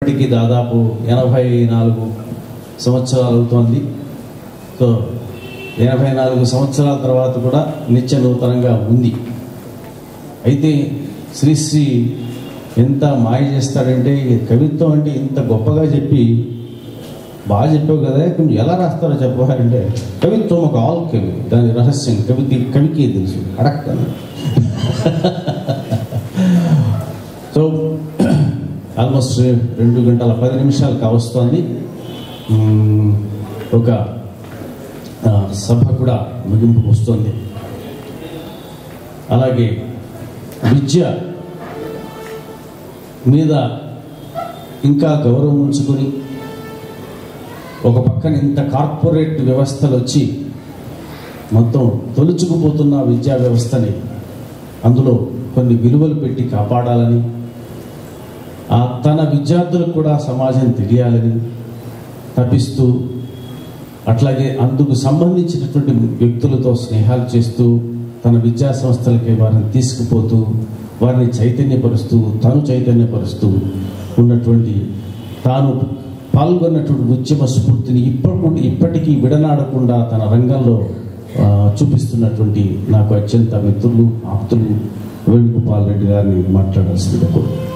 ఇప్పటికీ దాదాపు 84 సంవత్సరాలు అవుతోంది. సో 84 సంవత్సరాల తర్వాత కూడా నిత్య నూతనంగా ఉంది. అయితే శ్రీశ్రీ ఎంత మాయ చేస్తాడంటే, కవిత్వం అంటే ఇంత గొప్పగా చెప్పి, బాగా చెప్పావు కదా, కొంచెం ఎలా రాస్తారో చెప్పాలంటే, కవిత్వం ఒక ఆల్ కవి, దాని రహస్యం కవికి తెలుసు, అడగతాను. సో ఆల్మోస్ట్ 2 గంటల 10 నిమిషాలు కావస్తోంది. ఒక సభ కూడా ముగింపుకు వస్తుంది. అలాగే విద్య మీద ఇంకా గౌరవం ఉంచుకొని, ఒక పక్కన ఇంత కార్పొరేట్ వ్యవస్థలు వచ్చి మొత్తం తొలుచుకుపోతున్న విద్యా వ్యవస్థని అందులో కొన్ని విలువలు పెట్టి కాపాడాలని, తన విద్యార్థులకు కూడా సమాజం తెలియాలని తపిస్తూ, అట్లాగే అందుకు సంబంధించినటువంటి వ్యక్తులతో స్నేహాలు చేస్తూ, తన విద్యా సంస్థలకి వారిని తీసుకుపోతూ, వారిని చైతన్యపరుస్తూ, తాను చైతన్యపరుస్తూ ఉన్నటువంటి, తాను పాల్గొన్నటువంటి ఉద్యమ స్ఫూర్తిని ఇప్పటికీ విడనాడకుండా తన రంగంలో చూపిస్తున్నటువంటి నాకు అత్యంత మిత్రులు, ఆప్తులు వేణుగోపాల్ రెడ్డి గారిని మాట్లాడాల్సిందిగా కోరుతున్నాను.